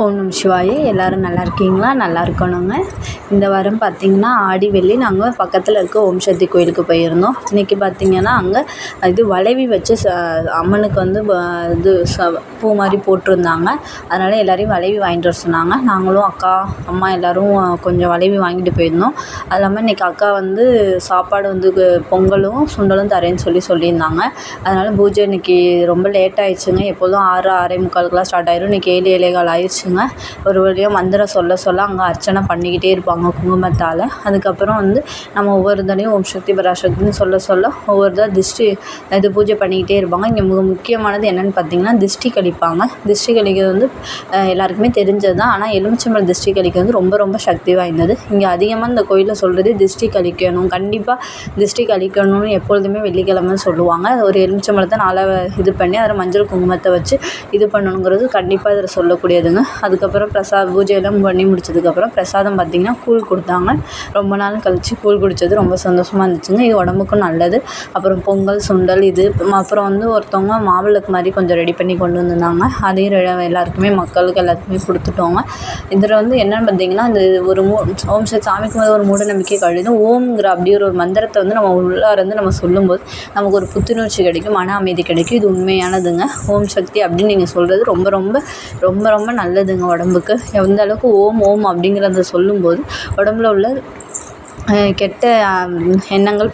ஓம் நம சிவாய. எல்லோரும் நல்லா இருக்கீங்களா? நல்லா இருக்கணுங்க. இந்த வாரம் பார்த்திங்கன்னா ஆடி வெள்ளி நாங்கள் பக்கத்தில் இருக்க ஓம் சக்தி கோயிலுக்கு போயிருந்தோம். இன்றைக்கி பார்த்திங்கன்னா அங்கே இது வளைவி வச்சு அம்மனுக்கு வந்து இது பூ மாதிரி போட்டிருந்தாங்க. அதனால் எல்லோரையும் வளைவி வாங்கிட்டு வர சொன்னாங்க. நாங்களும் அக்கா அம்மா எல்லோரும் கொஞ்சம் வளைவி வாங்கிட்டு போயிருந்தோம். அது இல்லாமல் இன்றைக்கி அக்கா வந்து சாப்பாடு வந்து பொங்கலும் சுண்டலும் தரேன்னு சொல்லியிருந்தாங்க. அதனால் பூஜை இன்றைக்கி ரொம்ப லேட் ஆகிடுச்சுங்க. எப்போதும் 6 6:45 ஸ்டார்ட் ஆயிடும். இன்றைக்கி 7 7:15 ஆயிடுச்சுங்க. ஒரு வழியாக மந்திரம் சொல்ல அங்கே அர்ச்சனை பண்ணிக்கிட்டே இருப்பாங்க குங்குமத்தால். அதுக்கப்புறம் வந்து நம்ம ஒவ்வொரு தடையும் ஓம் சக்தி பராசக்தின்னு சொல்ல ஒவ்வொரு தான் இது பூஜை பண்ணிக்கிட்டே இருப்பாங்க. இங்கே முக்கியமானது என்னென்னு பார்த்தீங்கன்னா திஷ்டி கழிப்பாங்க. திஷ்டி கழிக்கிறது வந்து எல்லாருக்குமே தெரிஞ்சது தான். ஆனால் எலுமிச்சம்பழம் திஷ்டி கழிக்கிறது வந்து ரொம்ப ரொம்ப சக்தி வாய்ந்தது. இங்கே அதிகமாக இந்த கோயிலில் சொல்கிறது திஷ்டி கழிக்கணும், கண்டிப்பாக திஷ்டி கழிக்கணும்னு எப்பொழுதுமே வெள்ளிக்கிழமை சொல்லுவாங்க. ஒரு எலுமிச்சம்பழத்தை இது பண்ணி அதில் மஞ்சள் குங்குமத்தை வச்சு இது பண்ணணுங்கிறது கண்டிப்பாக இதில் சொல்லக்கூடியதுங்க. அதுக்கப்புறம் பூஜையெல்லாம் பண்ணி முடிச்சதுக்கப்புறம் பிரசாதம் பார்த்திங்கன்னா கூழ் கொடுத்தாங்க. ரொம்ப நாள் கழித்து கூழ் குடித்தது ரொம்ப சந்தோஷமாக இருந்துச்சுங்க. இது உடம்புக்கும் நல்லது. அப்புறம் பொங்கல் சுண்டல் அப்புறம் வந்து ஒருத்தவங்க மாவிளக்கு மாதிரி கொஞ்சம் ரெடி பண்ணி கொண்டு வந்திருந்தாங்க. அதையும் எல்லாருக்குமே மக்களுக்கு எல்லாத்துக்குமே கொடுத்துட்டோங்க. இதில் வந்து என்னென்னு பார்த்திங்கன்னா இந்த ஒரு ஓம் சாமிக்கு மேலே ஒரு மூட நம்பிக்கை கழிது. ஓம்ங்கிற அப்படிங்கிற ஒரு மந்திரத்தை வந்து நம்ம உள்ளார இருந்து நம்ம சொல்லும்போது நமக்கு ஒரு புத்துணர்ச்சி கிடைக்கும், மன அமைதி கிடைக்கும். இது உண்மையானதுங்க. ஓம் சக்தி அப்படின்னு நீங்கள் சொல்கிறது ரொம்ப ரொம்ப ரொம்ப ரொம்ப நல்லதுங்க உடம்புக்கு. எந்த அளவுக்கு ஓம் ஓம் அப்படிங்கிறத சொல்லும்போது உடம்புல உள்ள கெட்ட எண்ணங்கள்